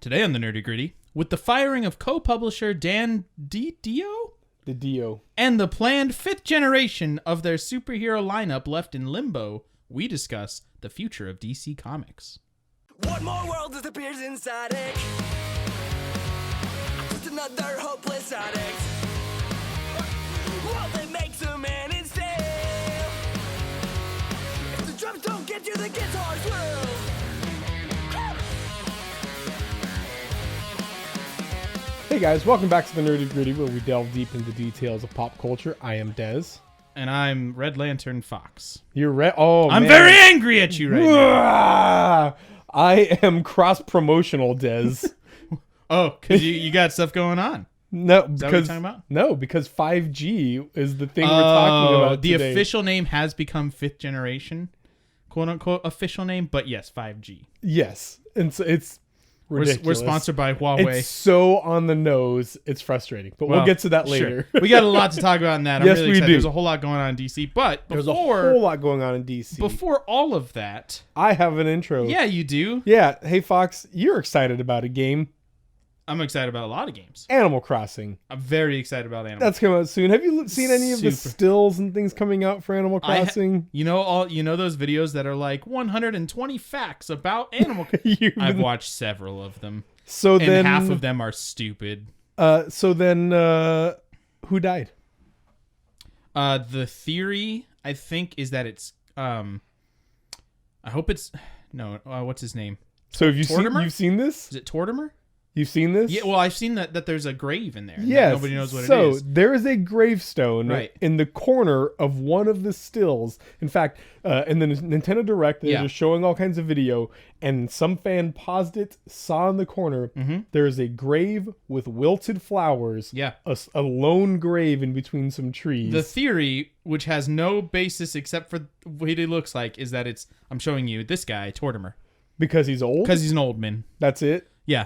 Today on the Nerdy Gritty, with the firing of co-publisher Dan Didio and the planned 5th generation of their superhero lineup left in limbo, we discuss the future of DC Comics. One more world disappears inside it. Just another hopeless addict. Well, they make some man instead. If the drums don't get you, the guitars will. Hey guys, welcome back to the Nerdy Gritty, where we delve deep into details of pop culture. I am Dez. And I'm Red Lantern Fox. You're Oh, I'm man. very angry at you right now. I am cross-promotional, Dez. Oh, because you got stuff going on. No, Is that what you're because talking about? no, because 5G is the thing we're talking about the today. official name has become 5th generation, quote-unquote official name, but yes, 5G. Yes, and so it's ridiculous. We're sponsored by Huawei. It's so on the nose, it's frustrating. But we'll get to that later. Sure. We got a lot to talk about in that. I'm Yes, really we excited. do. There's a whole lot going on in DC, but There's a whole lot going on in DC. before all of that, I have an intro. yeah, you do. Yeah. Hey, Fox, you're excited about a game, I'm excited about a lot of games. Animal Crossing. I'm very excited about Animal. That's coming out soon. Have you seen any of the Super. stills and things coming out for Animal Crossing? You know those videos that are like 120 facts about Animal Crossing. I've watched several of them. So And then half of them are stupid. So then who died? The theory, I think, is that it's I hope it's what's his name? So have Tortimer? you've seen this? Is it Tortimer? You've seen this? Yeah, well, I've seen that there's a grave in there. and Yes. Nobody knows what it so is. there is a gravestone Right. in the corner of one of the stills. In fact, in the Nintendo Direct, they're Yeah. just showing all kinds of video, and some fan paused it, saw in the corner, there is a grave with wilted flowers. Yeah. A lone grave in between some trees. The theory, which has no basis except for what he looks like, is that I'm showing you this guy, Tortimer. Because he's old? Because he's an old man. That's it? Yeah.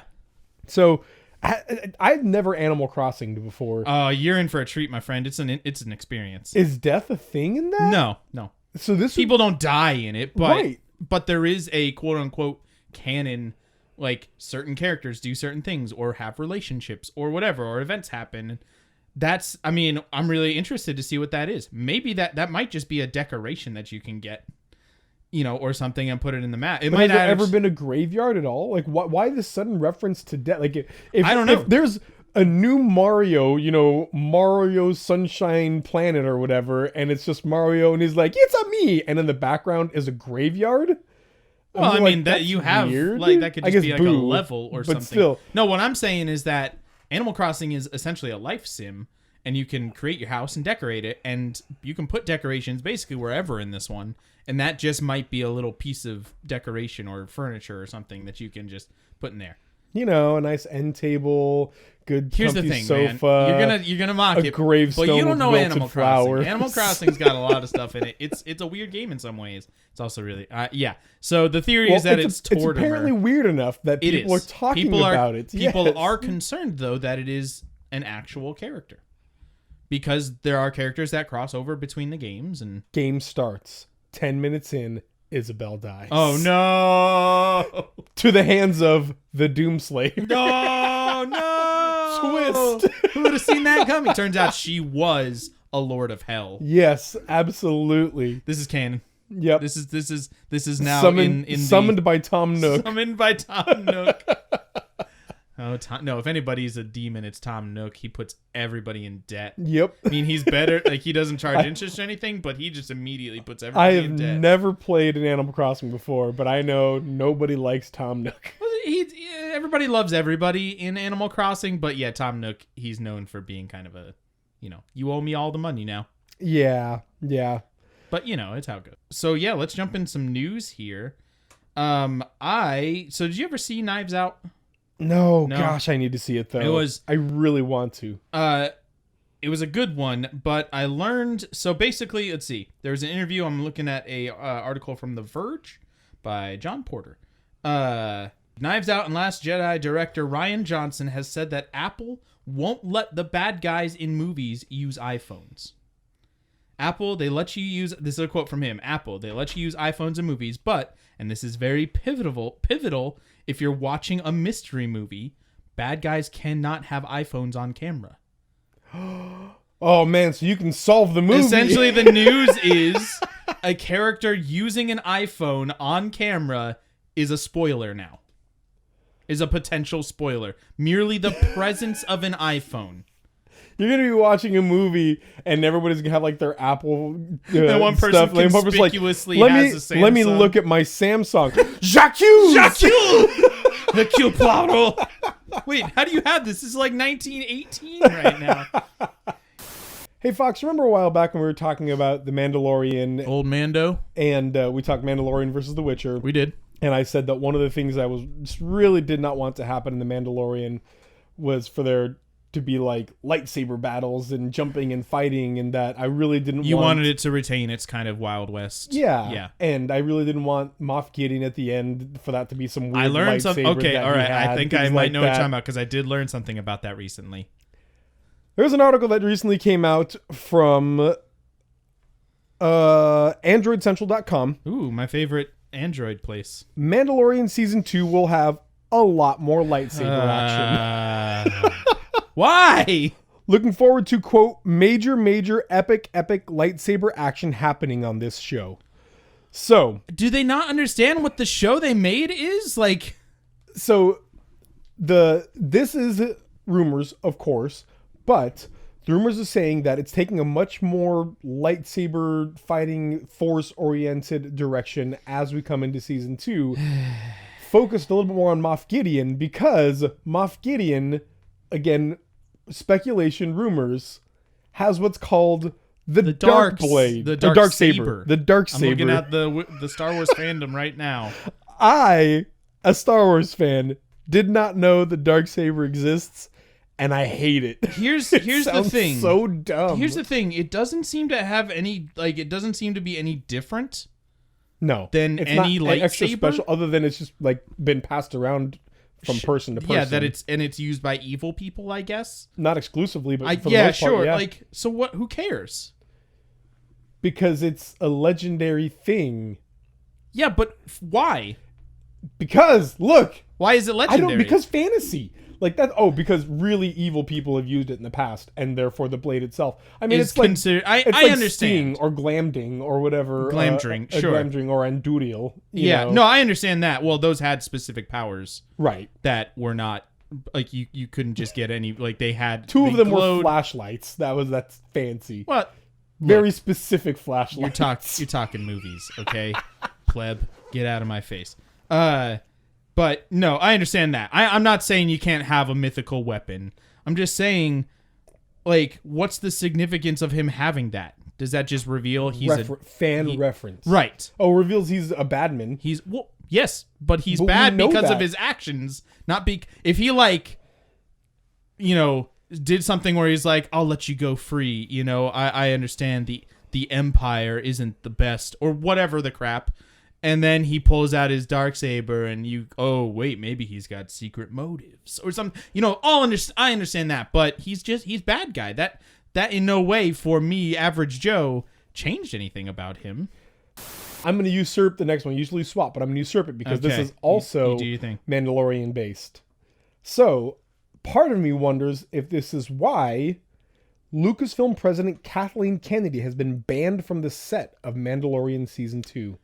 So, I've never Animal Crossing before. You're in for a treat, my friend. It's an experience. Is death a thing in that? No. So this People don't die in it, but Right. but there is a quote unquote canon, like certain characters do certain things or have relationships or whatever, or events happen. I'm really interested to see what that is. Maybe that might just be a decoration that you can get, or something, and put it in the map. But has there ever been a graveyard at all? Like, why this sudden reference to death? Like, if I don't know. If there's a new Mario, Mario Sunshine Planet or whatever, and it's just Mario, and he's like, "It's a me," and in the background is a graveyard. Well, I like, mean that that's you have weird. like that could I just guess be like a boo, level or but something. still. No, what I'm saying is that Animal Crossing is essentially a life sim, and you can create your house and decorate it, and you can put decorations basically wherever in this one, and that just might be a little piece of decoration or furniture or something that you can just put in there. A nice end table, good Here's the comfy thing, sofa. man. You're gonna mock a it, gravestone but you don't with know wilted Animal flowers. Crossing. Animal Crossing's got a lot of stuff in it. It's a weird game in some ways. It's also really yeah. So the theory is that it's Tortimer. It's apparently weird enough that It people is. are talking People about it. People Yes. are concerned, though, that it is an actual character. Because there are characters that cross over between the games. And Game starts. 10 minutes in, Isabel dies. oh, no! To the hands of the Doomslayer. No! Twist. Who would have seen that coming? Turns out she was a Lord of Hell. Yes, absolutely. This is canon. Yep. This is now summoned by Tom Nook. Summoned by Tom Nook. Oh, no! If anybody's a demon, it's Tom Nook. He puts everybody in debt. Yep. I mean, he's better. Like, he doesn't charge interest or anything, but he just immediately puts I everybody have in debt. never played an Animal Crossing before, but I know nobody likes Tom Nook. Well, everybody loves everybody in Animal Crossing, but yeah, Tom Nook, he's known for being kind of a, you owe me all the money now. Yeah. But, it's how it goes. So, yeah, let's jump in some news here. So did you ever see Knives Out? No, No. gosh, I need to see it though. I really want to. It was a good one, but I learned. So basically, let's see. There's an interview. I'm looking at a article from The Verge by John Porter. Knives Out and Last Jedi director Rian Johnson has said that Apple won't let the bad guys in movies use iPhones. Apple, they let you use, this is a quote from him, Apple, they let you use iPhones in movies, but, and this is very pivotal, if you're watching a mystery movie, bad guys cannot have iPhones on camera. Oh man, so you can solve the movie. Essentially, the news is a character using an iPhone on camera is a spoiler now. Is a potential spoiler. Merely the presence of an iPhone. You're gonna be watching a movie and everybody's gonna have like their Apple and one person stuff. Like, conspicuously let has me, a Samsung. Let me look at my Samsung. Jacques! Jacques Poirot. Wait, how do you have this? This is like 1918 right now. Hey Fox, remember a while back when we were talking about the Mandalorian Old Mando? and we talked Mandalorian versus The Witcher? We did. And I said that one of the things I was just really did not want to happen in the Mandalorian was for there to be like lightsaber battles and jumping and fighting, and that I really didn't You wanted it to retain its kind of Wild West. Yeah. Yeah. And I really didn't want Moff Gideon at the end for that to be some weird I learned something. lightsaber Okay, that all he right. I had, think I things might like know what you're that. talking about because I did learn something about that recently. There's an article that recently came out from AndroidCentral.com. Ooh, my favorite Android place. Mandalorian Season 2 will have a lot more lightsaber action. Why? Looking forward to, quote, major, epic lightsaber action happening on this show. So, Do they not understand what the show they made is? Like, so this is rumors, of course, but the rumors are saying that it's taking a much more lightsaber fighting force oriented direction as we come into season 2, focused a little bit more on Moff Gideon, because Moff Gideon, again, speculation, rumors, has what's called the dark blade, the dark saber. the dark I'm saber. looking at the Star Wars fandom right now. I, a Star Wars fan, did not know the dark saber exists, and I hate it. Here's the thing. So dumb. Here's the thing. It doesn't seem to have any, like, it doesn't seem to be any different. No, than it's any not extra lightsaber? special, other than it's just like been passed around from person to person. Yeah, that it's used by evil people, I guess. not exclusively, but for the Yeah, most part, sure. yeah. Like, so what? Who cares? Because it's a legendary thing. Yeah, but why? Because look, Why is it I legendary? don't, because fantasy. Like that. Oh, because really evil people have used it in the past, and therefore the blade itself. I mean, Is it's like considered. it's I like understand. Sting or Glamding or whatever. Glamdring, sure. Glamdring or Anduriel. you know. No, I understand that. Well, those had specific powers Right. that were not like you couldn't just get any. Like they had Two of they them were glowed. flashlights. That's fancy. What? Very specific flashlights. You're talking movies, okay? Pleb, get out of my face. But no, I understand that. I'm not saying you can't have a mythical weapon. I'm just saying, like, what's the significance of him having that? Does that just reveal he's reference? right? Oh, reveals he's a badman. He's yes, but he's But we bad know because that. of his actions, not if he did something where he's like, I'll let you go free. I understand the Empire isn't the best or whatever the crap. And then he pulls out his darksaber and wait, maybe he's got secret motives or something. I understand that, but he's bad guy. That in no way for me, average Joe, changed anything about him. I'm going to usurp the next one. Usually swap, but I'm going to usurp it because this Okay. is also You do your thing. Mandalorian based. So, part of me wonders if this is why Lucasfilm president Kathleen Kennedy has been banned from the set of Mandalorian Season 2.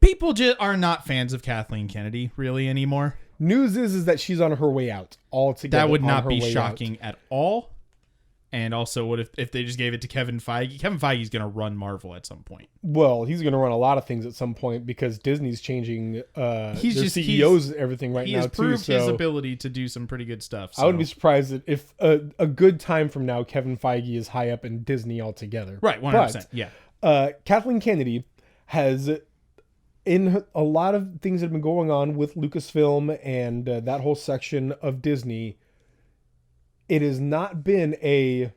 People are not fans of Kathleen Kennedy really anymore. News is that she's on her way out altogether. That would on not her be way shocking at all. And also, what if they just gave it to Kevin Feige? Kevin Feige's going to run Marvel at some point. Well, he's going to run a lot of things at some point because Disney's changing their CEOs and everything right He now has too. proved his So ability to do some pretty good stuff. I wouldn't so- be surprised if a good time from now Kevin Feige is high up in Disney altogether. Right, 100%. Yeah. Kathleen Kennedy has, in a lot of things that have been going on with Lucasfilm and that whole section of Disney, it has not been a,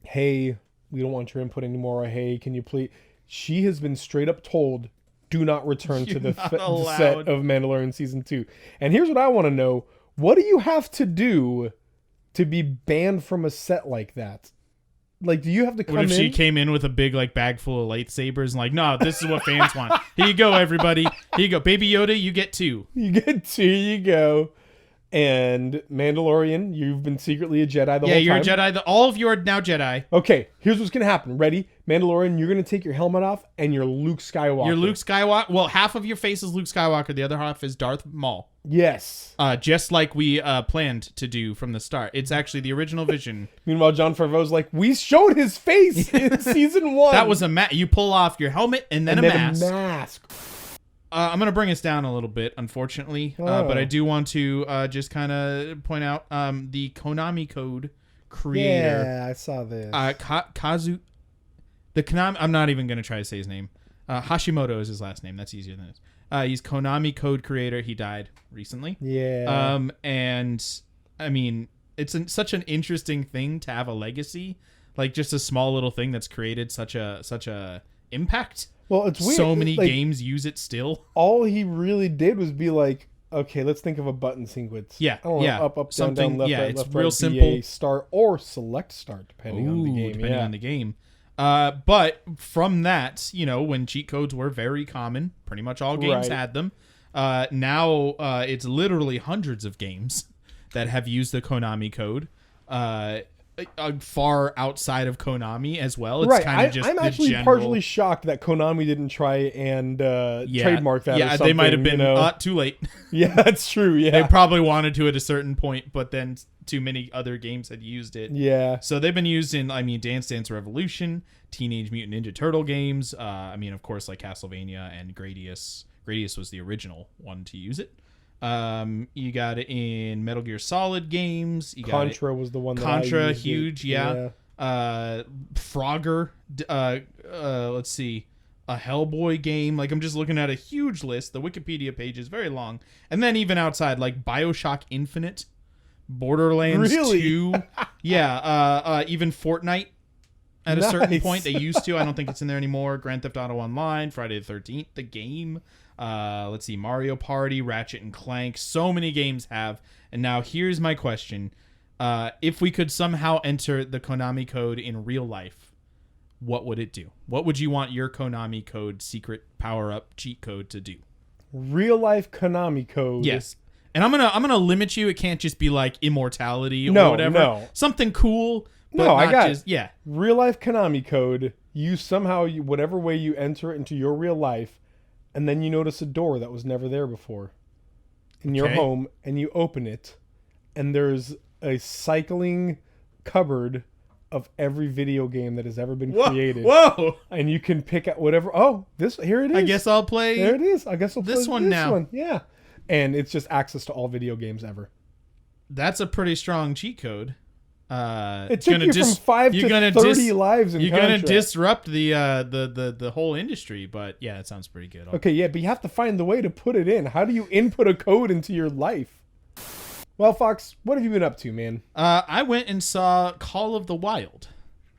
hey, we don't want your input anymore, or hey, can you please... She has been straight up told, do not return to the set of Mandalorian Season 2. And here's what I want to know. What do you have to do to be banned from a set like that? Like, do you have to come What if in? she came in with a big like bag full of lightsabers and like, no, this is what fans want. Here you go, everybody. Here you go, Baby Yoda. You get 2. You get 2. You go. And Mandalorian, you've been secretly a Jedi the whole time. Yeah, you're a Jedi. All of you are now Jedi. Okay, here's what's gonna happen. Ready? Mandalorian, you're gonna take your helmet off, and you're Luke Skywalker. You're Luke Skywalker. Well, half of your face is Luke Skywalker. The other half is Darth Maul. Yes. Just like we planned to do from the start. It's actually the original vision. Meanwhile, Jon Favreau's like, we showed his face in season 1. That was a You pull off your helmet and then a mask. I'm going to bring us down a little bit, unfortunately. But I do want to just kind of point out the Konami Code creator. Yeah, I saw this. Kazu. The Konami. I'm not even going to try to say his name. Hashimoto is his last name. That's easier than this. He's Konami Code creator. He died recently. Yeah. And I mean, it's such an interesting thing to have a legacy, like just a small little thing that's created such a impact. Well, it's weird. So many like, games use it still. All he really did was be like, okay, let's think of a button sequence. Yeah, I don't know, up, down, down, left, right, it's left, real right, simple. BA, start, or select start, depending on the game. Depending on the game. But from that, when cheat codes were very common, pretty much all games had them. Now it's literally hundreds of games that have used the Konami Code. Far outside of Konami as well. It's kind of just I'm actually partially shocked that Konami didn't try and trademark that. Yeah, or they might have been too late. Yeah, that's true. Yeah, they probably wanted to at a certain point, but then too many other games had used it. Yeah, so they've been used in, Dance Dance Revolution, Teenage Mutant Ninja Turtle games. Of course, like Castlevania and Gradius. Gradius was the original one to use it. You got it in Metal Gear Solid games. Contra was the one. Contra, huge, yeah. Frogger. Let's see, a Hellboy game. Like, I'm just looking at a huge list. The Wikipedia page is very long, and then even outside, like BioShock Infinite, Borderlands 2, yeah. Even Fortnite. At a certain point, they used to. I don't think it's in there anymore. Grand Theft Auto Online, Friday the 13th, the game. Let's see, Mario Party, Ratchet and Clank. So many games have. And now here's my question. If we could somehow enter the Konami Code in real life, what would it do? What would you want your Konami Code secret power-up cheat code to do? Real life Konami Code. Yes. And I'm gonna limit you. It can't just be like immortality or whatever. No. Something cool. But I got just, yeah. Real life Konami Code. You somehow, whatever way you enter it into your real life, and then you notice a door that was never there before in your home, and you open it, and there's a cycling cupboard of every video game that has ever been created. Whoa! And you can pick out whatever. Oh, here it is. I guess I'll play. There it is. I guess I'll play this one now. Yeah. And it's just access to all video games ever. That's a pretty strong cheat code. It took you from 5 to 30 lives in You're contract. gonna disrupt the whole industry, but yeah, it sounds pretty good. Okay, yeah, but you have to find the way to put it in. How do you input a code into your life? Well, Fox, what have you been up to, man? I went and saw Call of the Wild.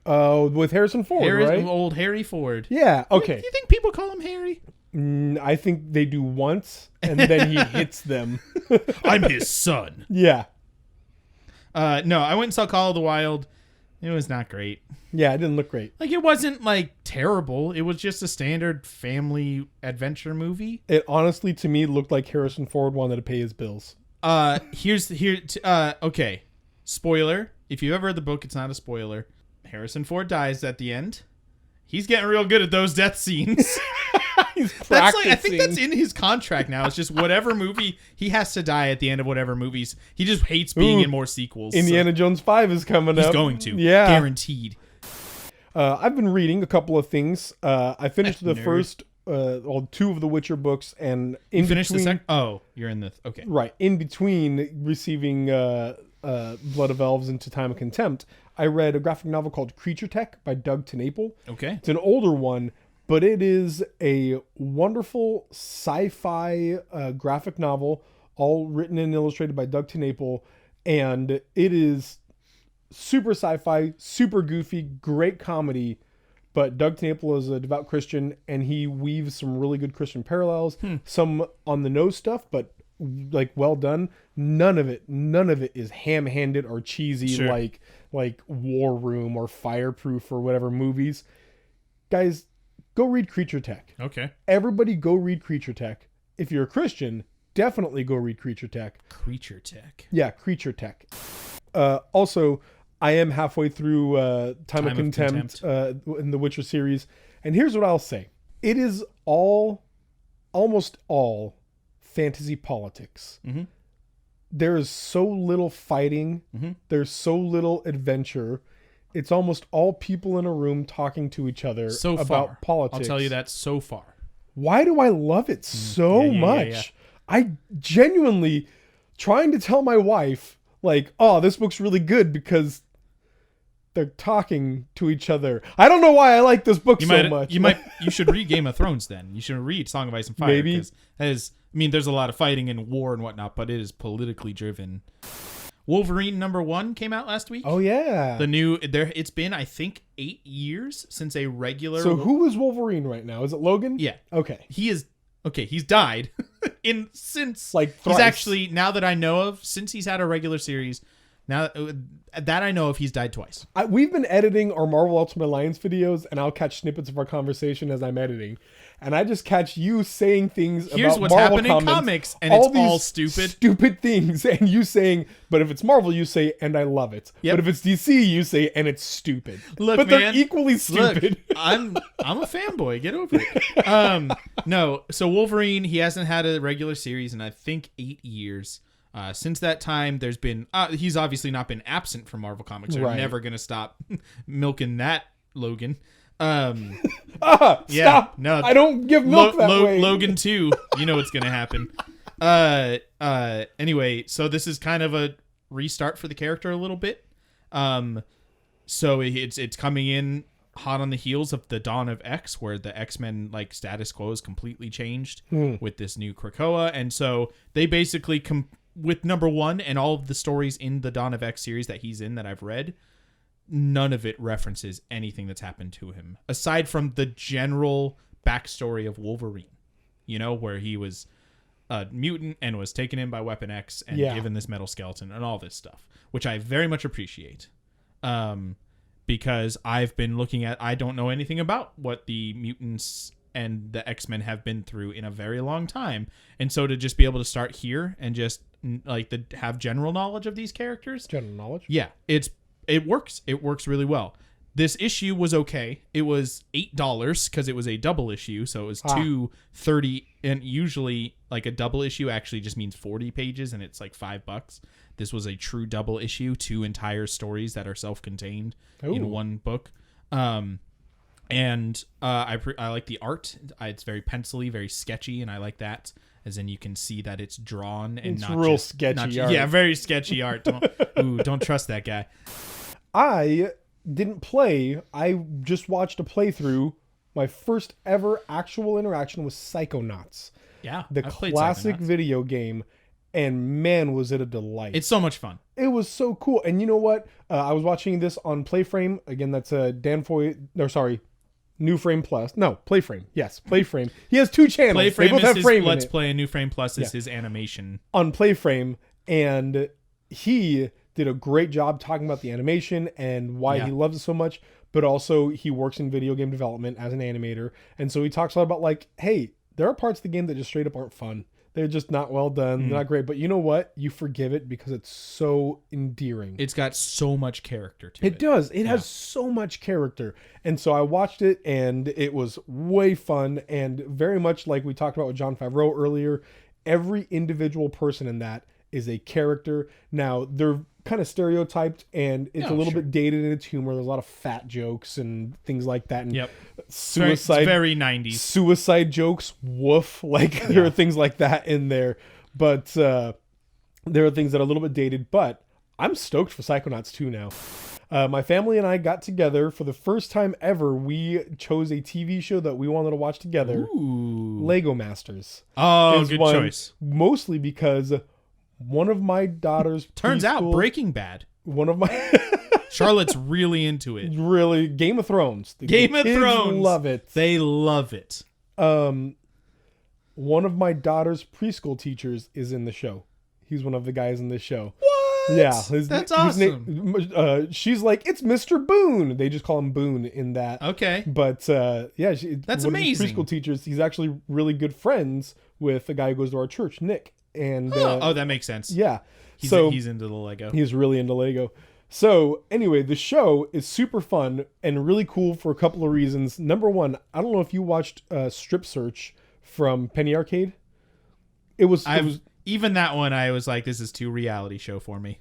With Harrison Ford, right? Old Harry Ford. Yeah, okay. Do you think people call him Harry? I think they do once, and then he hits them. I'm his son. Yeah. No, I went and saw Call of the Wild. It was not great. Yeah, it didn't look great. Like, it wasn't, like, terrible. It was just a standard family adventure movie. It honestly, to me, looked like Harrison Ford wanted to pay his bills. Okay. Spoiler. If you ever read the book, it's not a spoiler. Harrison Ford dies at the end. He's getting real good at those death scenes. He's practicing. I think that's in his contract now. It's just whatever movie he has to die at the end of whatever movies. He just hates being in more sequels. Indiana Jones 5 is coming up. He's going to. Yeah. Guaranteed. I've been reading a couple of things. I finished the Nerd. first, two of the Witcher books, and You finished the second? Oh, you're in the... Okay. Right. In between receiving Blood of Elves into Time of Contempt, I read a graphic novel called Creature Tech by Doug TenNapel. Okay. It's an older one, but it is a wonderful sci-fi graphic novel, all written and illustrated by Doug TenNapel, and it is super sci-fi, super goofy, great comedy. But Doug TenNapel is a devout Christian, and he weaves some really good Christian parallels, some on the nose stuff, but like well done. None of it is ham-handed or cheesy, Sure. like War Room or Fireproof or whatever movies. Guys, go read Creature Tech. Okay. Everybody go read Creature Tech. If you're a Christian, definitely go read Creature Tech. Creature Tech. Yeah, Creature Tech. Also, I am halfway through Time of Contempt in the Witcher series. And here's what I'll say. It is almost all fantasy politics. Mm-hmm. There is so little fighting. Mm-hmm. There's so little adventure. It's almost all people in a room talking to each other about politics. I'll tell you that so far. Why do I love it so much? Yeah. I genuinely trying to tell my wife, like, oh, this book's really good because they're talking to each other. I don't know why I like this book so much. You should read Game of Thrones then. You should read Song of Ice and Fire. Maybe. There's a lot of fighting and war and whatnot, but it is politically driven. Wolverine #1 came out last week. Oh yeah. It's been, I think, 8 years since a regular. So who is Wolverine right now? Is it Logan? Yeah. Okay. He's died since like he's thrice. actually, now that I know of, since he's had a regular series, now that I know of, he's died twice. We've been editing our Marvel Ultimate Alliance videos, and I'll catch snippets of our conversation as I'm editing, and I just catch you saying things Here's about what's Marvel happening in comics, and it's all stupid. Stupid things, and you saying, but if it's Marvel, you say, and I love it. Yep. But if it's DC, you say, and it's stupid. Look, but man, they're equally stupid. Look, I'm a fanboy. Get over it. No, so Wolverine, he hasn't had a regular series in I think 8 years. Since that time, there's been he's obviously not been absent from Marvel Comics. They're Right. never gonna stop milking that Logan. Stop! No, I don't give milk that way. Logan 2, you know what's gonna happen. Anyway, so this is kind of a restart for the character a little bit. So it's coming in hot on the heels of the dawn of X, where the X-Men like status quo is completely changed with this new Krakoa, and so they basically with #1 and all of the stories in the Dawn of X series that he's in that I've read, none of it references anything that's happened to him aside from the general backstory of Wolverine, where he was a mutant and was taken in by Weapon X and given this metal skeleton and all this stuff, which I very much appreciate. Because I've been looking at, I don't know anything about what the mutants and the X-Men have been through in a very long time. And so to just be able to start here and just have general knowledge of these characters. General knowledge? Yeah, it works. It works really well. This issue was okay. It was $8 because it was a double issue. So it was $2.30, and usually like a double issue actually just means 40 pages and it's like $5. This was a true double issue, 2 entire stories that are self-contained in one book. And I like the art. It's very pencil-y, very sketchy, and I like that. As in, you can see that it's drawn and it's not real just sketchy art. Yeah, very sketchy art. Don't trust that guy. I didn't play. I just watched a playthrough. My first ever actual interaction was Psychonauts. Yeah, the classic video game. And man, was it a delight. It's so much fun. It was so cool. And you know what? I was watching this on Playframe. Again, that's New Frame Plus. No, Playframe. Yes, Playframe. He has 2 channels. Playframe they both is have his frame Let's in it. Play, and New Frame Plus is his animation. On Playframe. And he did a great job talking about the animation and why he loves it so much. But also, he works in video game development as an animator. And so he talks a lot about like, hey, there are parts of the game that just straight up aren't fun. They're just not well done. They're not great. But you know what? You forgive it because it's so endearing. It's got so much character to it. It does. It has so much character. And so I watched it, and it was way fun. And very much like we talked about with Jon Favreau earlier, every individual person in that is a character. Now, they're kind of stereotyped, and it's a little bit dated in its humor. There's a lot of fat jokes and things like that. And suicide, it's very 90s. Suicide jokes, woof. Like there are things like that in there. But there are things that are a little bit dated. But I'm stoked for Psychonauts 2 now. My family and I got together for the first time ever. We chose a TV show that we wanted to watch together. Ooh. Lego Masters. Oh, good choice. Mostly because one of my daughters turns out Breaking Bad. One of my Charlotte's really into it. Really, Game of Thrones. The Game of kids Thrones. love it. They love it. One of my daughter's preschool teachers is in the show. He's one of the guys in the show. What? Yeah, That's awesome. She's like, it's Mr. Boone. They just call him Boone in that. Okay. But yeah, That's one of his amazing. preschool teachers. He's actually really good friends with the guy who goes to our church, Nick. And Oh, that makes sense. yeah, He's into the Lego. he's really into Lego. So anyway, the show is super fun and really cool for a couple of reasons. Number one, I don't know if you watched Strip Search from Penny Arcade. It was Even that one, I was like, this is too reality show for me.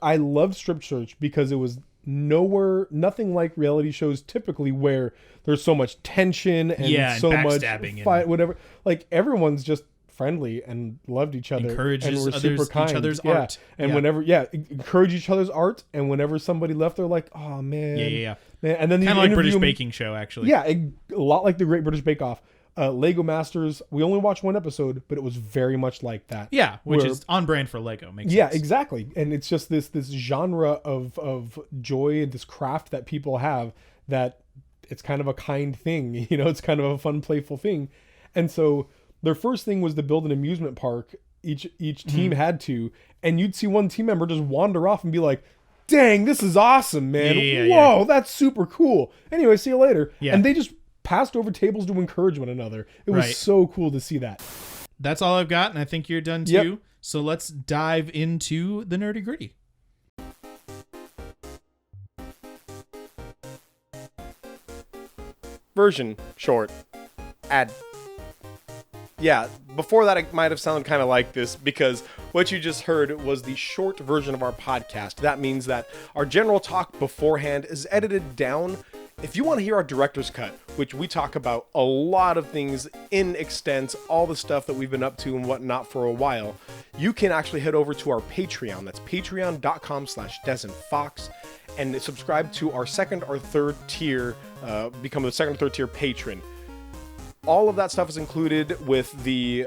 I loved Strip Search because it was nothing like reality shows typically where there's so much tension and so much backstabbing fight, whatever. Like everyone's just friendly and loved each other, Encourages and were super kind. each other's yeah. art. And Yeah. whenever encourage each other's art, and whenever somebody left, they're like, oh man, Yeah. man. And then Kind of like British them. Baking Show, actually. Yeah, a lot like the Great British Bake Off. Lego Masters, we only watched one episode, but it was very much like that. Yeah, which Where- is on brand for Lego. Makes Yeah, sense. exactly. And it's just this genre of joy and this craft that people have that it's kind of a kind thing, it's kind of a fun, playful thing. And so their first thing was to build an amusement park. Each team had to, and you'd see one team member just wander off and be like, dang, this is awesome, man. Yeah. Whoa, that's super cool. Anyway, see you later. Yeah. And they just passed over tables to encourage one another. It was Right. so cool to see that. That's all I've got, and I think you're done too. Yep. So let's dive into the nerdy gritty. Version short ad. Yeah, before that it might have sounded kind of like this because what you just heard was the short version of our podcast. That means that our general talk beforehand is edited down. If you want to hear our director's cut, which we talk about a lot of things in extent, all the stuff that we've been up to and whatnot for a while, you can actually head over to our Patreon. That's patreon.com/dezandfox and subscribe to our second or third tier, become the second or third tier patron. All of that stuff is included with the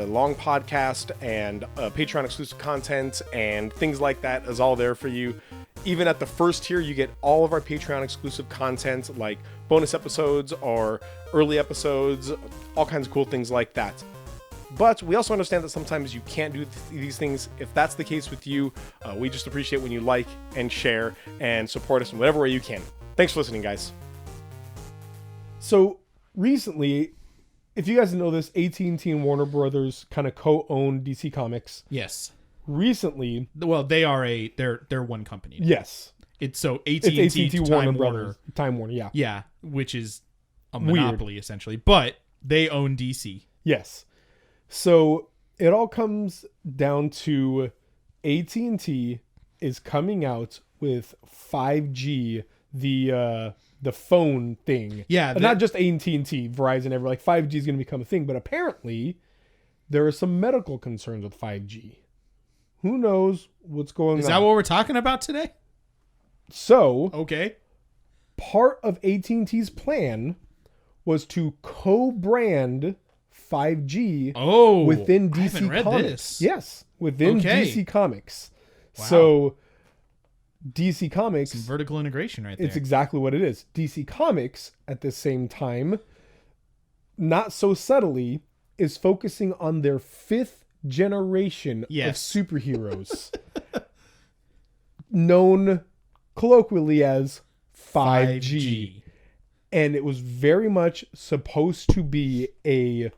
long podcast and Patreon exclusive content and things like that is all there for you. Even at the first tier, you get all of our Patreon exclusive content like bonus episodes or early episodes, all kinds of cool things like that. But we also understand that sometimes you can't do these things. If that's the case with you, we just appreciate when you like and share and support us in whatever way you can. Thanks for listening, guys. So recently, if you guys know this, AT&T and Warner Brothers kind of co-own DC Comics. Yes. Recently, Well, they're one company. yes, It's so it's AT&T, AT&T Time Warner, Time Warner, yeah. Yeah, which is a monopoly essentially, but they own DC. Yes. So it all comes down to AT&T is coming out with 5G, the phone thing. Yeah, Not just AT&T, Verizon, every like 5G is going to become a thing, but apparently there are some medical concerns with 5G. Who knows what's going on? Is that what we're talking about today? So Okay. part of AT&T's plan was to co-brand 5G within I DC haven't read Comics. this. Yes, within Okay. DC Comics. Wow. So DC Comics, Some vertical integration right there. it's exactly what it is. DC Comics, at the same time, not so subtly, is focusing on their fifth generation Yes. of superheroes, known colloquially as 5G. And it was very much supposed to be a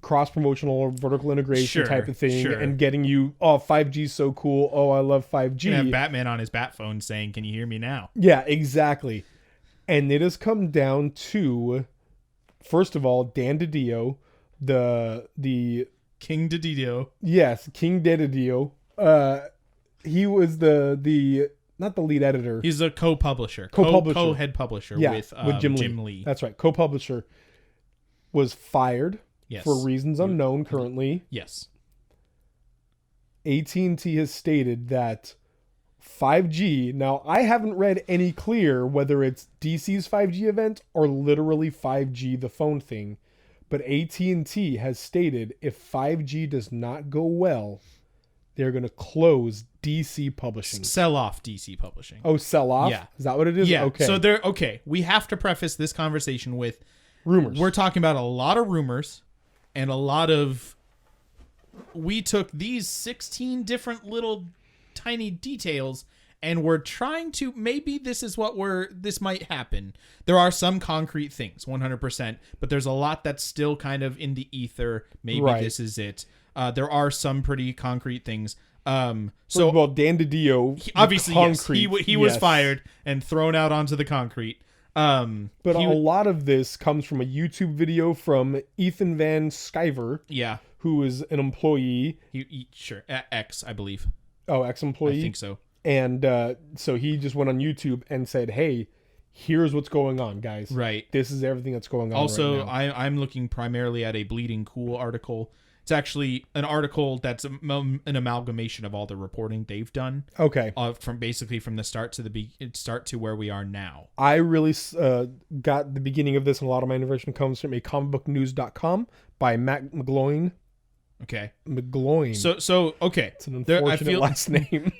cross-promotional or vertical integration type of thing, and getting you, 5G is so cool, I love 5G. You have Batman on his bat phone saying, "Can you hear me now?" Yeah, exactly. And it has come down to, first of all, Dan Didio, the King Didio. yes, King Didio. He was the not the lead editor. He's a co-publisher, Co-publisher. co-head publisher Yeah, with Jim Jim Lee. Lee. That's right. Co-publisher was fired Yes. for reasons unknown currently. Yes. AT&T has stated that 5G, now I haven't read any clear whether it's DC's 5G event or literally 5G the phone thing, but AT&T has stated if 5G does not go well, they're going to close DC publishing. Sell off DC publishing. Oh, sell off? Yeah. Is that what it is? Yeah. Okay. So we have to preface this conversation with rumors. we're talking about a lot of rumors and a lot of we took these 16 different little tiny details and we're trying to, maybe this is this might happen. There are some concrete things, 100%, but there's a lot that's still kind of in the ether. Maybe this is it. There are some pretty concrete things. So well, Dan Didio, obviously, concrete, yes, he was fired and thrown out onto the concrete. But a lot of this comes from a YouTube video from Ethan Van Sciver. Yeah. Who is an employee. Sure. X, I believe. Oh, ex-employee? I think so. And so he just went on YouTube and said, hey, here's what's going on, guys. Right. This is everything that's going on also, right now. I'm looking primarily at a Bleeding Cool article. It's actually an article that's an amalgamation of all the reporting they've done. Okay. From the start to where we are now. I really got the beginning of this, and a lot of my information comes from a comicbooknews.com by Matt McGloin. Okay. McGloin. So okay. It's an unfortunate last name.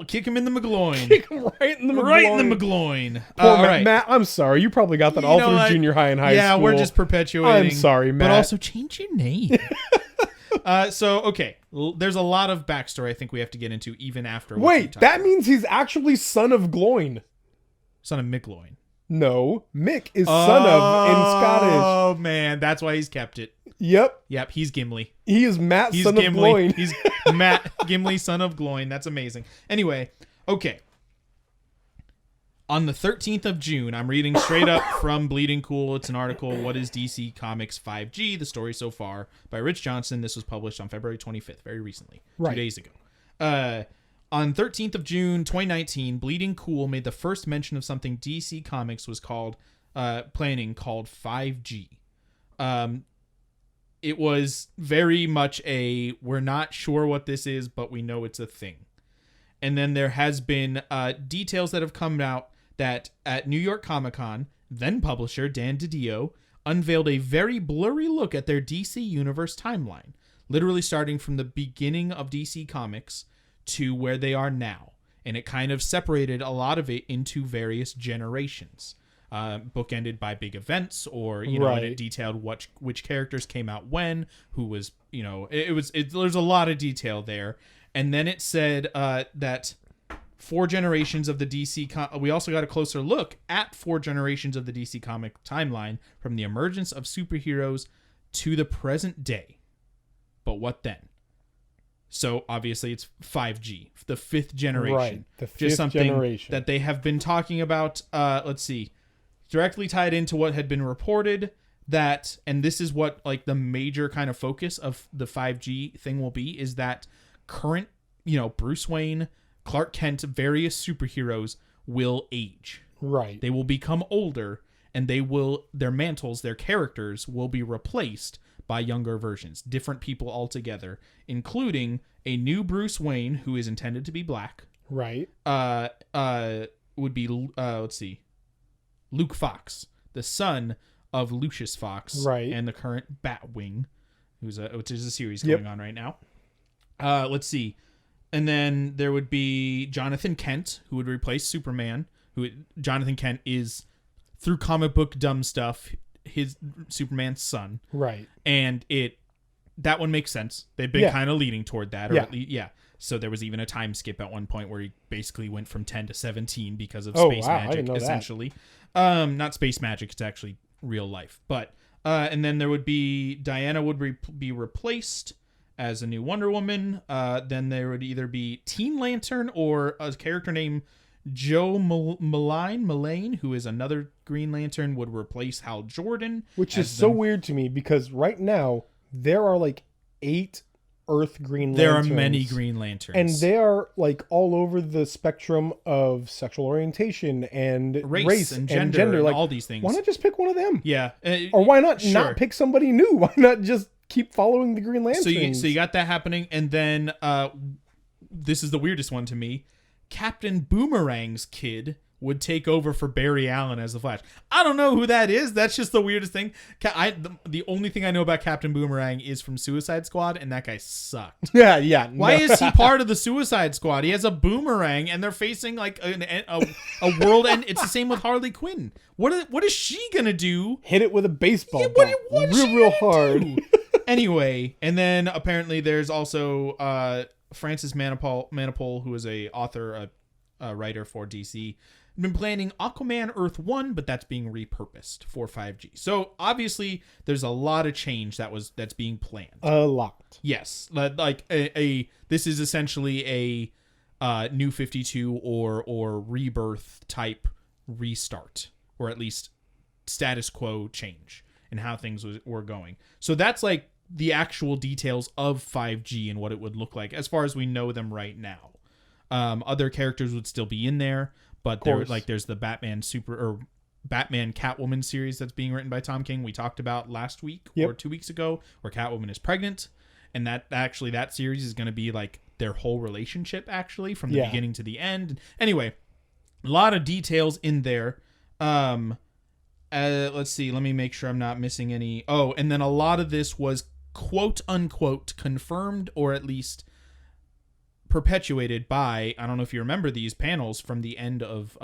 Kick him in the McGloin. Kick him right in the McGloin. Right in the McGloin. All right. Matt, I'm sorry. You probably got that all through junior high and high school. Yeah, we're just perpetuating. I'm sorry, Matt. But also change your name. Okay. There's a lot of backstory I think we have to get into even after. Wait, that means he's actually son of Gloin. Son of McGloin. No, Mick is son of in Scottish. Oh man, that's why he's kept it. Yep, he's Gimli. He is Matt, son of Gloin. He's Matt Gimli, son of Gloin. That's amazing. Anyway, okay. On the 13th of June, I'm reading straight up from Bleeding Cool. It's an article, What is DC Comics 5G? The Story So Far by Rich Johnson. This was published on February 25th, very recently, 2 days ago. On 13th of June, 2019, Bleeding Cool made the first mention of something DC Comics was planning called 5G. It was very much we're not sure what this is, but we know it's a thing. And then there has been details that have come out that at New York Comic-Con, then publisher Dan Didio unveiled a very blurry look at their DC Universe timeline, literally starting from the beginning of DC Comics to where they are now. And it kind of separated a lot of it into various generations. Bookended by big events, or and it detailed which characters came out when, who was, there's a lot of detail there. And then it said that 4 generations of the DC we also got a closer look at 4 generations of the DC comic timeline from the emergence of superheroes to the present day. But what then? So obviously it's 5G, the 5th generation. Right, the 5th just something generation that they have been talking about. Let's see. Directly tied into what had been reported that, and this is what like the major kind of focus of the 5G thing will be, is that current, Bruce Wayne, Clark Kent, various superheroes will age. Right. They will become older, and their mantles, their characters will be replaced by younger versions, different people altogether, including a new Bruce Wayne who is intended to be black. Right. Would be let's see. Luke Fox, the son of Lucius Fox, right, and the current Batwing, which is a series going on right now. Let's see. And then there would be Jonathan Kent, who would replace Superman. Jonathan Kent is, through comic book dumb stuff, his Superman's son. Right. And that one makes sense. They've been kind of leading toward that. Or So there was even a time skip at one point where he basically went from 10 to 17 because of space magic, I didn't know essentially. Not space magic, it's actually real life. But and then there would be Diana would be replaced as a new Wonder Woman. Then there would either be Teen Lantern or a character named Joe Mullane, who is another Green Lantern, would replace Hal Jordan. Which is so weird to me because right now there are like 8 Earth Green Lanterns. There are many Green Lanterns. And they are like all over the spectrum of sexual orientation and race and gender. Like, all these things. Why not just pick one of them? Yeah. Or why not pick somebody new? Why not just keep following the Green Lanterns? So you got that happening. And then this is the weirdest one to me. Captain Boomerang's kid would take over for Barry Allen as the Flash. I don't know who that is. That's just the weirdest thing. The only thing I know about Captain Boomerang is from Suicide Squad, and that guy sucked. Yeah. Why is he part of the Suicide Squad? He has a boomerang, and they're facing like a world end. It's the same with Harley Quinn. What is she gonna do? Hit it with a baseball bat, real hard. Anyway, and then apparently there's also Francis Manapul, who is a author, a writer for DC, been planning Aquaman Earth 1, but that's being repurposed for 5G. So obviously there's a lot of change that's being planned. A lot. Yes, like this is essentially a New 52 or Rebirth type restart, or at least status quo change in how things were going. So that's like the actual details of 5G and what it would look like as far as we know them right now. Other characters would still be in there, but there's the Batman Batman Catwoman series that's being written by Tom King. We talked about last week or 2 weeks ago, where Catwoman is pregnant, and that series is going to be like their whole relationship actually from the beginning to the end. Anyway, a lot of details in there. Let's see. Let me make sure I'm not missing any. Oh, and then a lot of this was quote unquote confirmed, or at least perpetuated by, I don't know if you remember these panels from the end of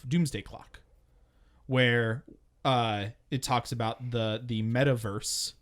Doomsday Clock, where it talks about the metaverse.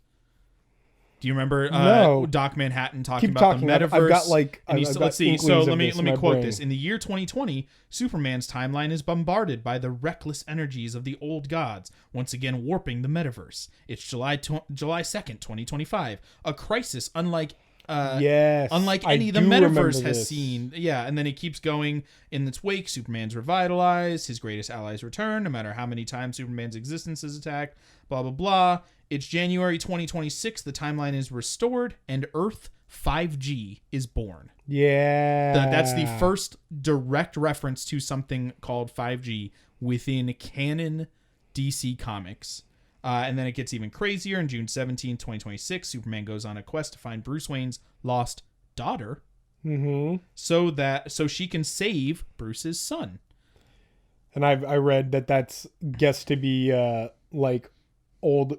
Do you remember No. Doc Manhattan talking Keep about talking. the metaverse? I've got like let's see. So let me quote brain. this. In the year 2020, Superman's timeline is bombarded by the reckless energies of the old gods, once again warping the metaverse. It's July 2nd, 2025. A crisis unlike any the metaverse has seen. Yeah, and then it keeps going. In its wake, Superman's revitalized, his greatest allies return, no matter how many times Superman's existence is attacked, blah, blah, blah. It's January 2026, the timeline is restored, and Earth 5G is born. Yeah. That's the first direct reference to something called 5G within canon DC Comics. And then it gets even crazier. On June 17, 2026, Superman goes on a quest to find Bruce Wayne's lost daughter, so she can save Bruce's son. And I read that guessed to be like old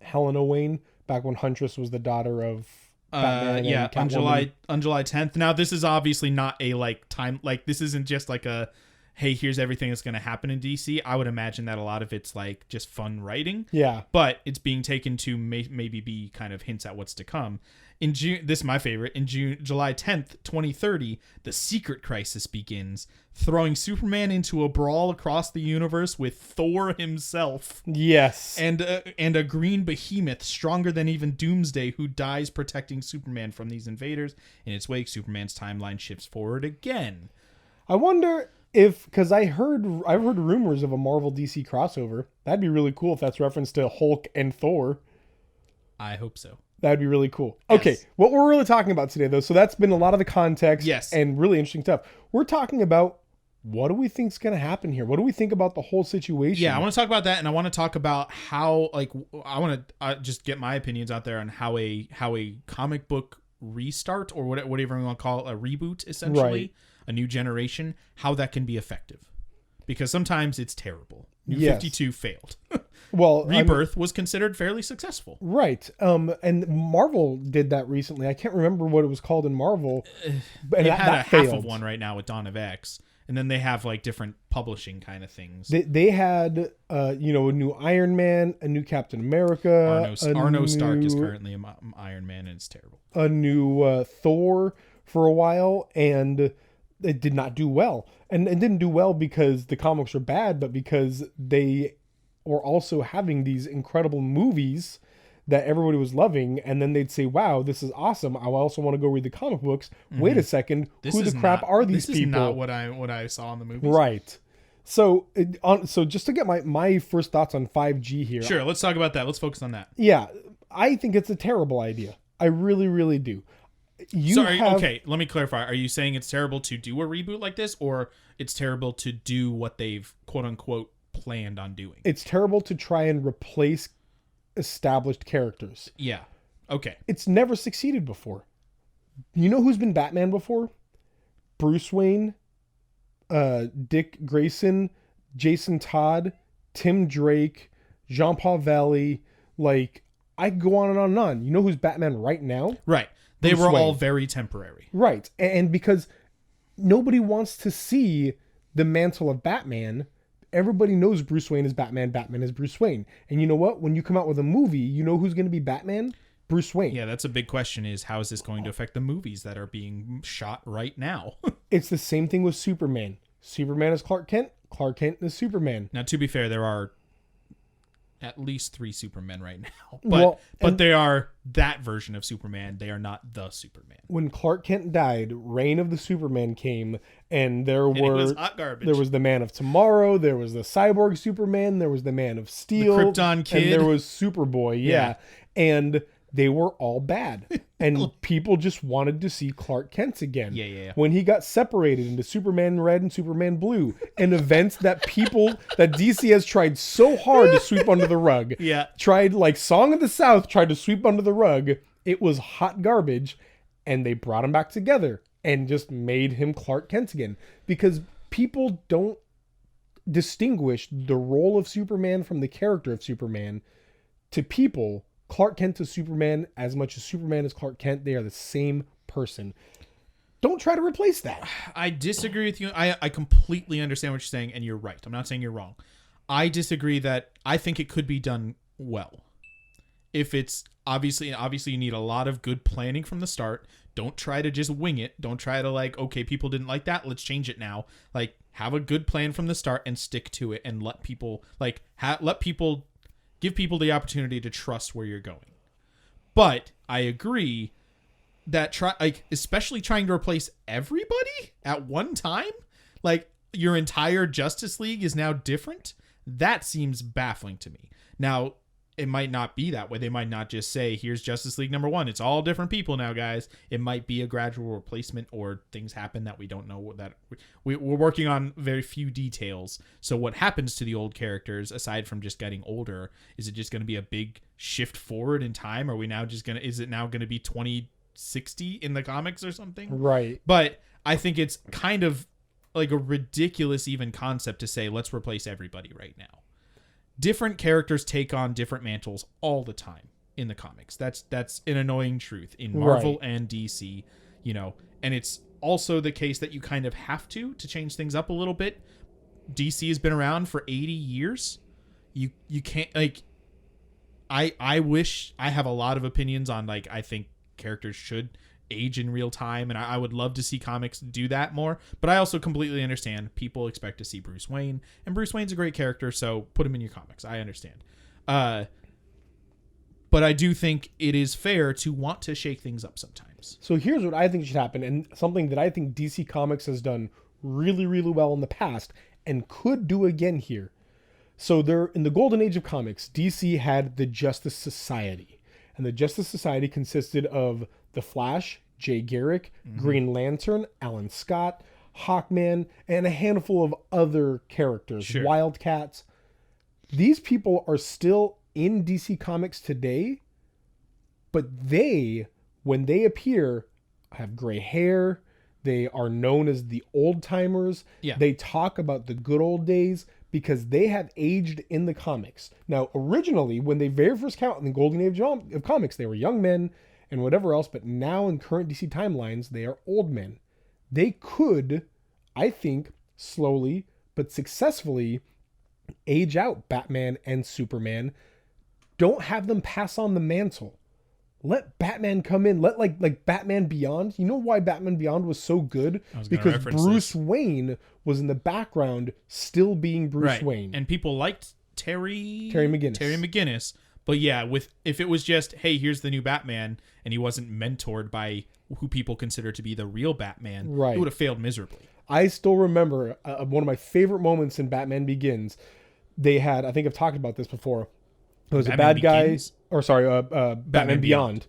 Helena Wayne, back when Huntress was the daughter of Batman and Catwoman. on July 10th. Now this is obviously not a time, like this isn't just like a, hey, here's everything that's going to happen in DC. I would imagine that a lot of it's like just fun writing. Yeah. But it's being taken to maybe be kind of hints at what's to come. In June, this is my favorite. In July 10th, 2030, the Secret Crisis begins, throwing Superman into a brawl across the universe with Thor himself. Yes. And a green behemoth stronger than even Doomsday, who dies protecting Superman from these invaders. In its wake, Superman's timeline shifts forward again. I wonder because I've heard rumors of a Marvel DC crossover. That'd be really cool if that's reference to Hulk and Thor. I hope so. That'd be really cool. Yes. Okay, what we're really talking about today, though, so that's been a lot of the context and really interesting stuff. We're talking about what do we think is going to happen here? What do we think about the whole situation? Yeah, I want to talk about that, and I want to talk about how, like, I want to just get my opinions out there on how a comic book restart, or whatever we want to call it, a reboot, essentially, a new generation, how that can be effective. Because sometimes it's terrible. New 52 failed. Well, Rebirth was considered fairly successful. Right. And Marvel did that recently. I can't remember what it was called in Marvel. But they had half of one right now with Dawn of X. And then they have like different publishing kind of things. They had, a new Iron Man, a new Captain America. Arno Stark is currently an Iron Man, and it's terrible. A new Thor for a while, and it did not do well. And it didn't do well because the comics were bad, but because they were also having these incredible movies that everybody was loving, and then they'd say, wow, this is awesome. I also want to go read the comic books. Wait a second, who the crap are these people? This is not what I saw in the movies. Right. So just to get my first thoughts on 5G here. Sure, let's talk about that. Let's focus on that. Yeah, I think it's a terrible idea. I really, really do. Okay, let me clarify. Are you saying it's terrible to do a reboot like this, or it's terrible to do what they've quote unquote planned on doing? It's terrible to try and replace established characters. Yeah. Okay. It's never succeeded before. You know who's been Batman before? Bruce Wayne, Dick Grayson, Jason Todd, Tim Drake, Jean-Paul Valley. Like, I could go on and on and on. You know who's Batman right now? Right. They were all very temporary. Right. And because nobody wants to see the mantle of Batman, everybody knows Bruce Wayne is Batman. Batman is Bruce Wayne. And you know what? When you come out with a movie, you know who's going to be Batman? Bruce Wayne. Yeah, that's a big question, is how is this going to affect the movies that are being shot right now? It's the same thing with Superman. Superman is Clark Kent. Clark Kent is Superman. Now, to be fair, there are at least 3 Supermen right now. But they are that version of Superman. They are not the Superman. When Clark Kent died, Reign of the Superman came, and it was hot garbage. There was the Man of Tomorrow, there was the Cyborg Superman, there was the Man of Steel, the Krypton Kid, and there was Superboy. Yeah. And they were all bad. And people just wanted to see Clark Kent again. Yeah. When he got separated into Superman Red and Superman Blue, an event that DC has tried so hard to sweep under the rug. Yeah. Tried, like Song of the South, tried to sweep under the rug. It was hot garbage. And they brought him back together and just made him Clark Kent again. Because people don't distinguish the role of Superman from the character of Superman. To people, Clark Kent is Superman as much as Superman is Clark Kent. They are the same person. Don't try to replace that. I disagree with you. I completely understand what you're saying, and you're right. I'm not saying you're wrong. I disagree that I think it could be done well. If it's obviously you need a lot of good planning from the start. Don't try to just wing it. Don't try to okay, people didn't like that, let's change it now. Have a good plan from the start and stick to it, and let people give people the opportunity to trust where you're going. But I agree that especially trying to replace everybody at one time, your entire Justice League is now different. That seems baffling to me. Now, it might not be that way. They might not just say, here's Justice League number 1. It's all different people now, guys. It might be a gradual replacement, or things happen that we don't know, that we're working on very few details. So what happens to the old characters, aside from just getting older, is it just going to be a big shift forward in time? Are we now is it now going to be 2060 in the comics or something? Right. But I think it's kind of like a ridiculous even concept to say, let's replace everybody right now. Different characters take on different mantles all the time in the comics. That's an annoying truth in Marvel and DC, and it's also the case that you kind of have to change things up a little bit. DC has been around for 80 years. You can't I wish I have a lot of opinions on I think characters should age in real time, and I would love to see comics do that more, but I also completely understand people expect to see Bruce Wayne, and Bruce Wayne's a great character, so put him in your comics. I understand. But I do think it is fair to want to shake things up sometimes. So here's what I think should happen, and something that I think DC Comics has done really, really well in the past and could do again here. So in the golden age of comics, DC had the Justice Society, and the Justice Society consisted of the Flash, Jay Garrick, Green Lantern, Alan Scott, Hawkman, and a handful of other characters, Sure. Wildcats. These people are still in DC Comics today, but when they appear, have gray hair. They are known as the old timers. Yeah. They talk about the good old days because they have aged in the comics. Now, originally, when they very first came out in the golden age of comics, they were young men and whatever else, but now in current DC timelines, they are old men. They could, I think, slowly but successfully age out Batman and Superman. Don't have them pass on the mantle. Let Batman come in. Let like Batman Beyond. You know why Batman Beyond was so good? Because Bruce Wayne was in the background still being Bruce Wayne. And people liked Terry McGinnis. But yeah, if it was just, hey, here's the new Batman, and he wasn't mentored by who people consider to be the real Batman, it would have failed miserably. I still remember one of my favorite moments in Batman Begins. They had, I think I've talked about this before. It was Batman a bad Begins? guy, Batman Beyond.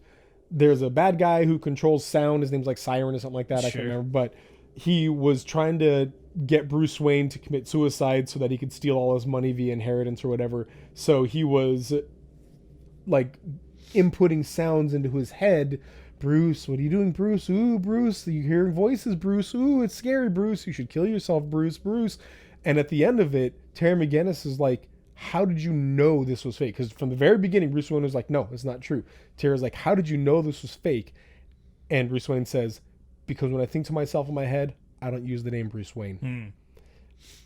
There's a bad guy who controls sound. His name's like Siren or something like that. I can't remember. But he was trying to get Bruce Wayne to commit suicide so that he could steal all his money via inheritance or whatever. So he was like inputting sounds into his head. Bruce, what are you doing, Bruce? Ooh, Bruce, you hearing voices, Bruce. Ooh, it's scary, Bruce. You should kill yourself, Bruce. And at the end of it, Terry McGinnis is like, how did you know this was fake? Because from the very beginning, Bruce Wayne was like, no, it's not true. Terry's like, how did you know this was fake? And Bruce Wayne says, because when I think to myself in my head, I don't use the name Bruce Wayne.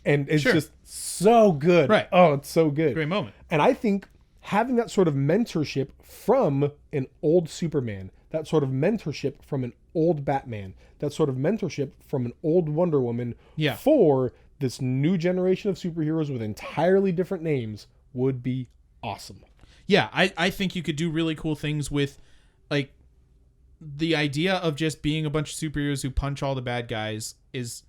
And it's Sure. just so good. Right. Oh, it's so good. Great moment. And I think having that sort of mentorship from an old Superman, that sort of mentorship from an old Batman, that sort of mentorship from an old Wonder Woman Yeah. for this new generation of superheroes with entirely different names would be awesome. Yeah, I think you could do really cool things with, like, the idea of just being a bunch of superheroes who punch all the bad guys is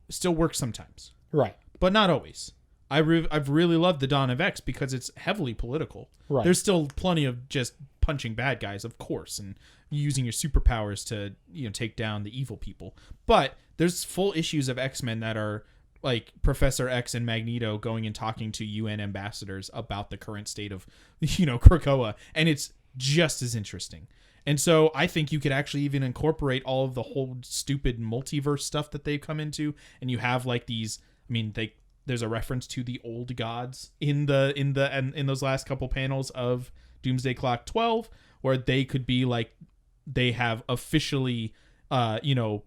still works sometimes, Right. but not always. I've really loved the Dawn of X because it's heavily political. Right. There's still plenty of just punching bad guys, of course, and using your superpowers to, you know, take down the evil people. But there's full issues of X-Men that are like Professor X and Magneto going and talking to UN ambassadors about the current state of, you know, Krakoa, and it's just as interesting. And so I think you could actually even incorporate all of the whole stupid multiverse stuff that they've come into, and you have like these. I mean, there's a reference to the old gods in those last couple panels of Doomsday Clock 12, where they could be like they have officially, you know,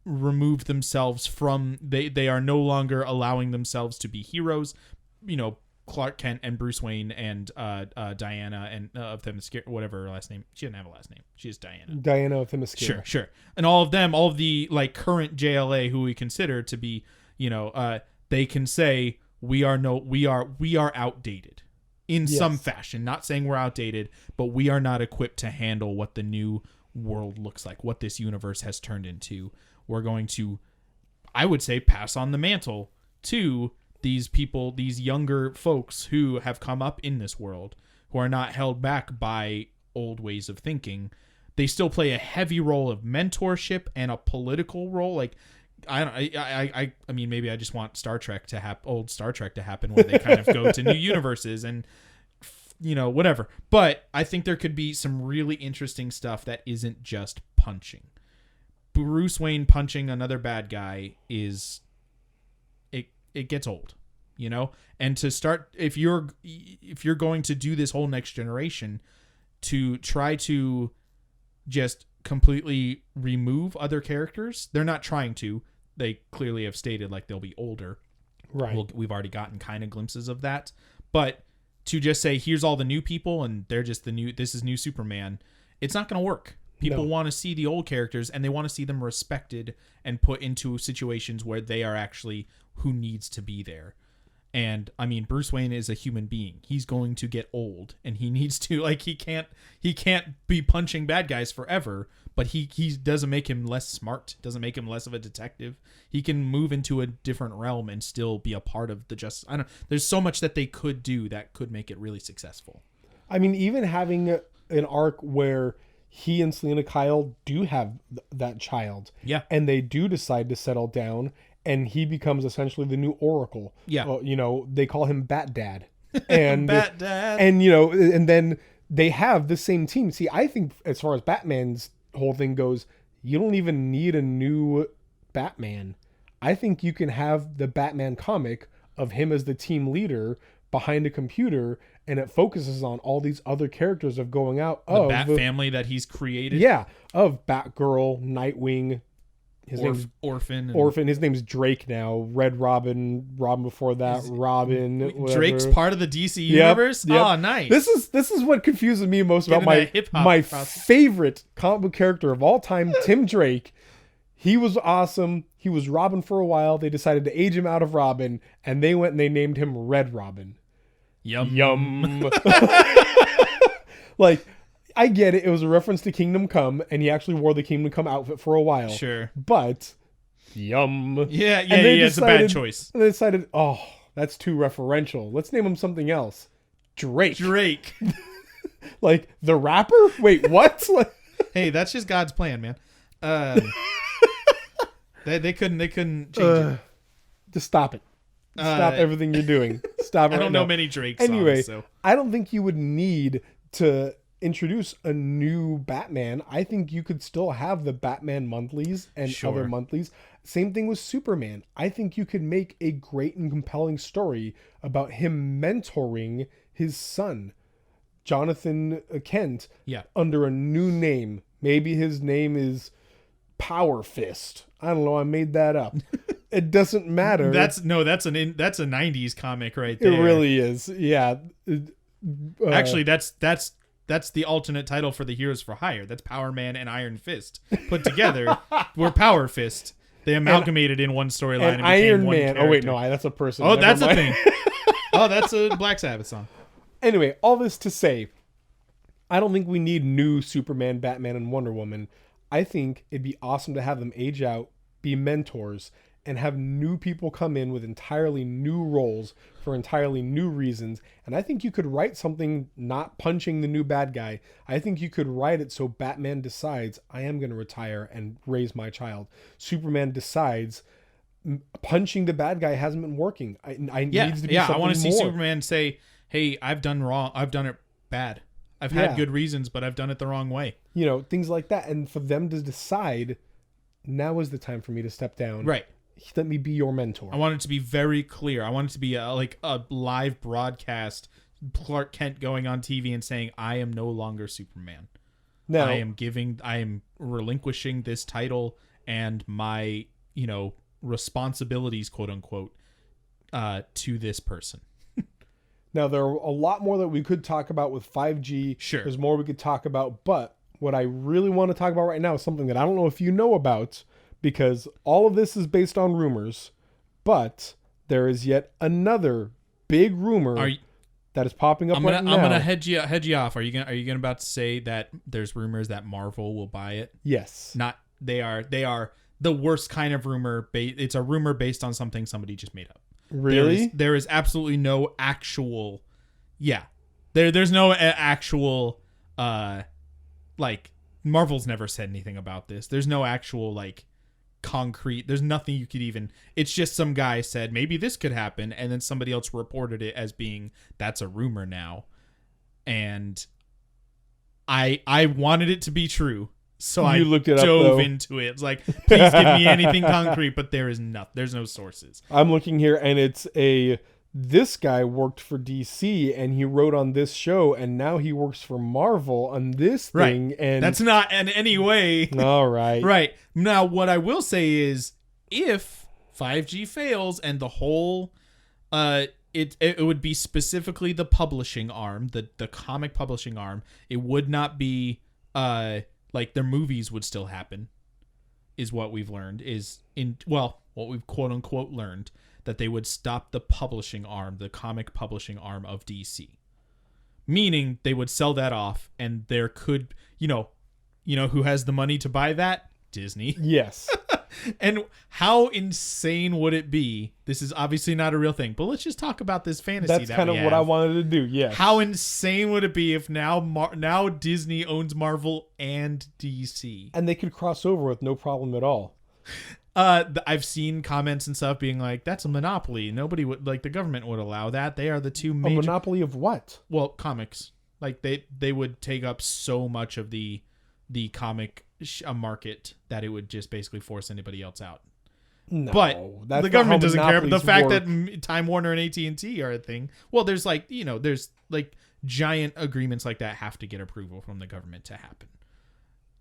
removed themselves from. They are no longer allowing themselves to be heroes. You know, Clark Kent and Bruce Wayne and Diana and of Themyscira, whatever her last name. She didn't have a last name. She's Diana. Diana of Themyscira. Sure. And all of them, all of the like current JLA who we consider to be, you know, they can say we are outdated in some fashion. Not saying we're outdated, but we are not equipped to handle what the new world looks like, what this universe has turned into. We're going to, I would say, pass on the mantle to these people, these younger folks who have come up in this world, who are not held back by old ways of thinking. They still play a heavy role of mentorship and a political role. Like, I mean, maybe I just want Star Trek to old Star Trek to happen, where they kind of go to new universes and, you know, whatever. But I think there could be some really interesting stuff that isn't just punching. Bruce Wayne punching another bad guy it gets old, you know? And to start, if you're going to do this whole next generation, to try to just completely remove other characters, they're not trying to. They clearly have stated like they'll be older. Right. We've already gotten kind of glimpses of that. But to just say, here's all the new people and they're just this is new Superman, it's not going to work. People want to see the old characters, and they want to see them respected and put into situations where they are actually who needs to be there. And I mean, Bruce Wayne is a human being. He's going to get old, and he needs to, like, he can't be punching bad guys forever, but he doesn't make him less smart, doesn't make him less of a detective. He can move into a different realm and still be a part of the justice. I don't know. There's so much that they could do that could make it really successful. I mean, even having an arc where he and Selena Kyle do have that child. Yeah. And they do decide to settle down, and he becomes essentially the new Oracle. Yeah. You know, they call him Bat Dad. And Bat Dad. And, you know, and then they have the same team. See, I think as far as Batman's whole thing goes, you don't even need a new Batman. I think you can have the Batman comic of him as the team leader behind a computer, and it focuses on all these other characters of going out the Bat family that he's created. Yeah, of Batgirl, Nightwing, his name's Orphan. His name's Drake now. Red Robin before that, Robin. Whatever. Drake's part of the DC universe. Yep. Oh, nice. This is what confuses me most about my favorite comic book character of all time, Tim Drake. He was awesome. He was Robin for a while. They decided to age him out of Robin, and they went and they named him Red Robin. Yum. Like, I get it. It was a reference to Kingdom Come, and he actually wore the Kingdom Come outfit for a while. Sure. But, yum. Yeah, it's a bad choice. And they decided, oh, that's too referential. Let's name him something else. Drake. Like, the rapper? Wait, what? Hey, that's just God's plan, man. They couldn't change it. Just stop it. Stop everything you're doing. Stop it. I don't know many Drake songs. Anyway, so. I don't think you would need to introduce a new Batman. I think you could still have the Batman monthlies and other monthlies. Same thing with Superman. I think you could make a great and compelling story about him mentoring his son, Jonathan Kent, under a new name. Maybe his name is Power Fist. I don't know. I made that up. It doesn't matter. That's a 90s comic right there. It really is. Yeah. Actually, that's the alternate title for the Heroes for Hire. That's Power Man and Iron Fist put together. We're Power Fist. They amalgamated in one storyline and Iron one Man. character. Oh wait, no, that's a person. Oh, Never that's mind. a thing. Oh, that's a Black Sabbath song. Anyway, all this to say, I don't think we need new Superman, Batman, and Wonder Woman. I think it'd be awesome to have them age out, be mentors, and have new people come in with entirely new roles for entirely new reasons. And I think you could write something not punching the new bad guy. I think you could write it so Batman decides, I am going to retire and raise my child. Superman decides, punching the bad guy hasn't been working. I needs to be something I want to see more. Superman say, hey, I've done wrong. I've done it bad. I've had good reasons, but I've done it the wrong way. You know, things like that. And for them to decide, now is the time for me to step down. Right. Let me be your mentor. I want it to be very clear. I want it to be like a live broadcast, Clark Kent going on TV and saying, I am no longer Superman. Now, I am relinquishing this title and my, responsibilities, quote unquote, to this person. Now, there are a lot more that we could talk about with 5G. Sure. There's more we could talk about. But what I really want to talk about right now is something that I don't know if you know about, because all of this is based on rumors. But there is yet another big rumor that is popping up right now. I'm gonna hedge you off. Are you gonna about to say that there's rumors that Marvel will buy it? Yes. They are the worst kind of rumor. It's a rumor based on something somebody just made up. Really? There is absolutely no actual. Yeah. There's no actual. Marvel's never said anything about this. There's no actual concrete. There's nothing you could even. It's just some guy said maybe this could happen, and then somebody else reported it as being that's a rumor now, and I wanted it to be true. So I looked it up, dove though. into it. It's like, please give me anything concrete, but there's no sources. I'm looking here, and it's this guy worked for DC, and he wrote on this show, and now he works for Marvel on this thing. Right. And that's not in any way. All right. Right. Now, what I will say is, if 5G fails and the whole, it would be specifically the publishing arm, the comic publishing arm. It would not be, their movies would still happen, is what we've learned, what we've quote unquote learned, that they would stop the publishing arm, the comic publishing arm of DC. Meaning they would sell that off, and there could, who has the money to buy that? Disney. Yes. And how insane would it be? This is obviously not a real thing, but let's just talk about this fantasy. That's kind of what I wanted to do. Yes. How insane would it be if now Disney owns Marvel and DC, and they could cross over with no problem at all. I've seen comments and stuff being like, "That's a monopoly. Nobody would the government would allow that. They are the two major A monopoly of what? Well, comics. They would take up so much of the comic market that it would just basically force anybody else out. No, but that's the government doesn't care. But the fact work. that Time Warner and AT&T are a thing. Well, there's there's giant agreements like that have to get approval from the government to happen.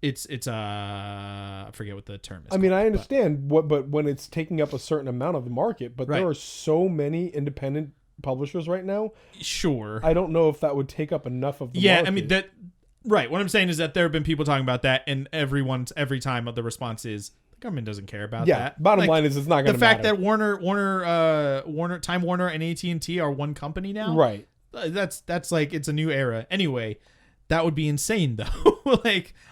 It's I forget what the term is. I mean, I understand but when it's taking up a certain amount of the market, but Right. there are so many independent publishers right now. Sure. I don't know if that would take up enough of the Yeah, market. I mean that. Right. What I'm saying is that there have been people talking about that, and every time the response is the government doesn't care about that. Bottom line is it's not going to the fact matter. that Time Warner and AT&T are one company now. Right. That's it's a new era. Anyway, that would be insane though.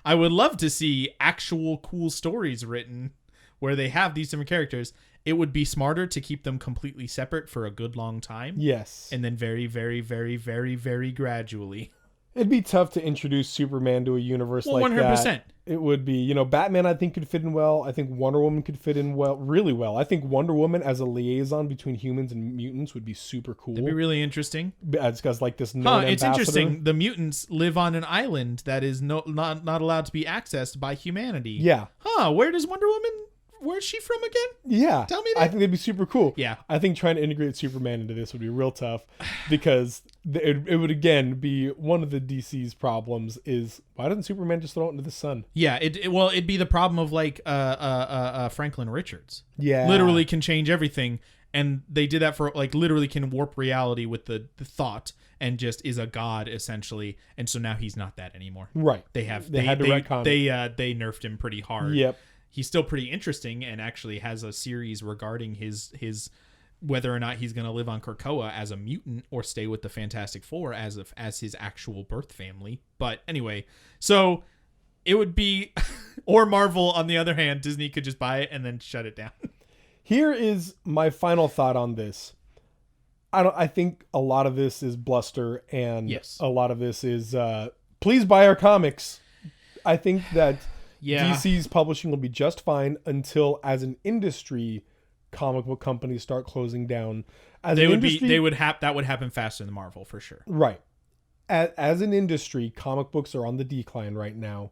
I would love to see actual cool stories written where they have these different characters. It would be smarter to keep them completely separate for a good long time. Yes. And then very, very, very, very, very gradually. It'd be tough to introduce Superman to a universe like 100%. that. It would be, Batman I think could fit in well. I think Wonder Woman could fit in really well. I think Wonder Woman as a liaison between humans and mutants would be super cool. It'd be really interesting. It's got this known It's ambassador. interesting. The mutants live on an island that is not allowed to be accessed by humanity. Yeah. Where does Wonder Woman where's she from again? Yeah. Tell me that. I think that'd be super cool. Yeah. I think trying to integrate Superman into this would be real tough because it would again be one of the DC's problems is why doesn't Superman just throw it into the sun? Yeah, it'd be the problem of like Franklin Richards. Yeah. Literally can change everything, and they did that for like literally can warp reality with the thought and just is a god essentially, and so now he's not that anymore. Right. They had to retcon it. They nerfed him pretty hard. Yep. He's still pretty interesting and actually has a series regarding his whether or not he's going to live on Krakoa as a mutant or stay with the Fantastic Four as his actual birth family. But anyway, so it would be, or Marvel on the other hand, Disney could just buy it and then shut it down. Here is my final thought on this. I think a lot of this is bluster and Yes. a lot of this is please buy our comics. I think that Yeah. DC's publishing will be just fine until as an industry comic book companies start closing down. That would happen faster than Marvel for sure. Right. As an industry, comic books are on the decline right now,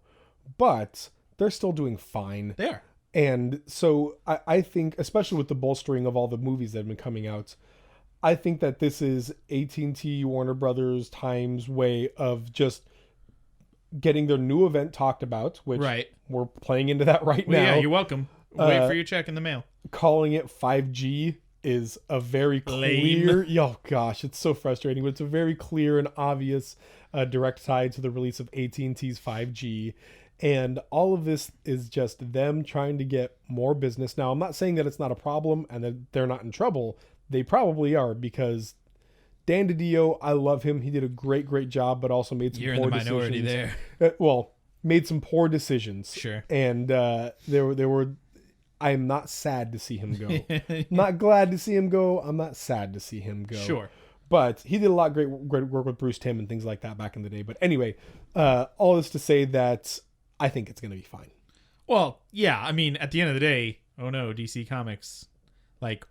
but they're still doing fine. They are. And so I think, especially with the bolstering of all the movies that have been coming out, I think that this is AT&T, Warner Brothers, Times way of just getting their new event talked about, which Right. we're playing into that right Well, now. yeah, you're welcome. Wait for your check in the mail. Calling it 5G is a very clear... Oh, gosh, it's so frustrating, but it's a very clear and obvious direct tie to the release of AT&T's 5G. And all of this is just them trying to get more business. Now, I'm not saying that it's not a problem and that they're not in trouble. They probably are because Dan Didio, I love him. He did a great job, but also made some You're in poor the minority decisions. there. Made some poor decisions. Sure. And there were. I am not sad to see him go. Not glad to see him go. I'm not sad to see him go. Sure. But he did a lot of great work with Bruce Timm and things like that back in the day. But anyway, all this to say that I think it's going to be fine. Well, yeah. I mean, at the end of the day, oh no, DC Comics,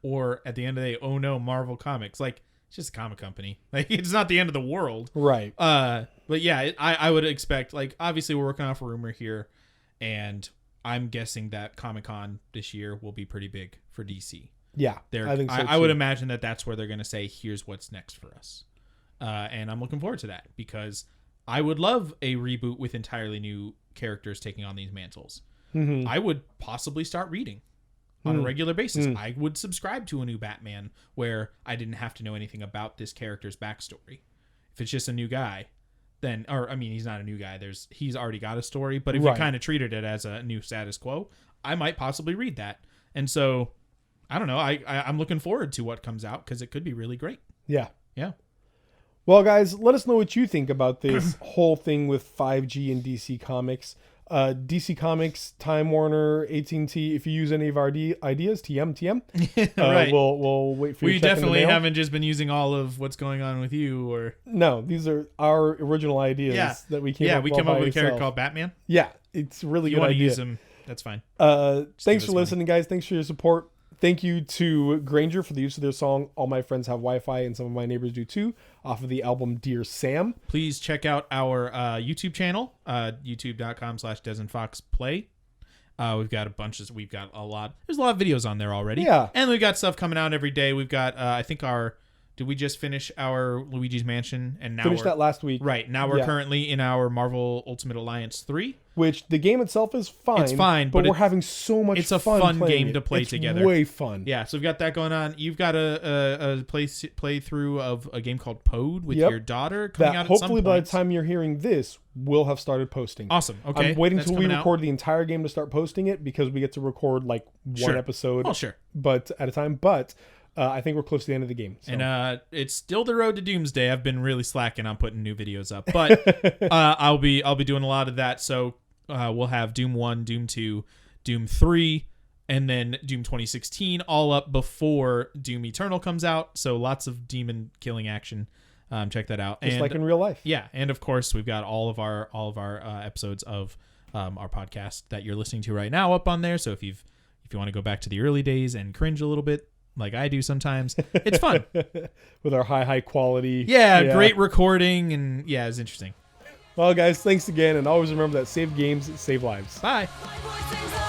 or at the end of the day, oh no, Marvel Comics. It's just a comic company. It's not the end of the world. Right. But yeah, I would expect. Obviously, we're working off a rumor here, and I'm guessing that Comic-Con this year will be pretty big for DC. Yeah, I think so I would too. imagine that that's where they're going to say, here's what's next for us. And I'm looking forward to that because I would love a reboot with entirely new characters taking on these mantles. Mm-hmm. I would possibly start reading on a regular basis. I would subscribe to a new Batman where I didn't have to know anything about this character's backstory. If it's just a new guy, then, he's not a new guy. He's already got a story, but if you kind of treated it as a new status quo, I might possibly read that. And so, I don't know. I'm looking forward to what comes out because it could be really great. Yeah. Yeah. Well, guys, let us know what you think about this whole thing with 5G and DC Comics. DC Comics, Time Warner, AT&T. If you use any of our ideas, TM. Right. We'll wait for you. We definitely haven't just been using all of what's going on with you, or no. These are our original ideas that we came up with. Yeah, we came up with a character called Batman. Yeah, it's a really If you good want to idea. use them, that's fine. Thanks for listening, guys. Thanks for your support. Thank you to Granger for the use of their song All My Friends Have Wi-Fi, and some of my neighbors do too, off of the album Dear Sam. Please check out our YouTube channel, youtube.com/dezandfoxplay. We've got a lot. There's a lot of videos on there already. Yeah. And we've got stuff coming out every day. We've got, did we just finish our Luigi's Mansion? And now Finished that last week. Right. Now we're currently in our Marvel Ultimate Alliance 3. Which the game itself is fine. It's fine, but but we're having so much fun. It's a fun playing game it. to play it's together. Way fun. Yeah, so we've got that going on. You've got a playthrough of a game called Pode with your daughter coming out at some hopefully by the point. time you're hearing this, we'll have started posting. Awesome. Okay. I'm waiting That's until we coming out. record the entire game to start posting it because we get to record one episode Sure. but at a time. But I think we're close to the end of the game. So. And it's still the road to Doomsday. I've been really slacking on putting new videos up, but I'll be doing a lot of that. So we'll have Doom 1, Doom 2, Doom 3, and then Doom 2016 all up before Doom Eternal comes out. So lots of demon killing action. Check that out. Just like in real life. Yeah, and of course we've got all of our episodes of our podcast that you're listening to right now up on there. So if you want to go back to the early days and cringe a little bit, like I do sometimes, it's fun. With our high quality. Yeah, great recording, and it's interesting. Well, guys, thanks again, and always remember that save games, save lives. Bye. My voice sings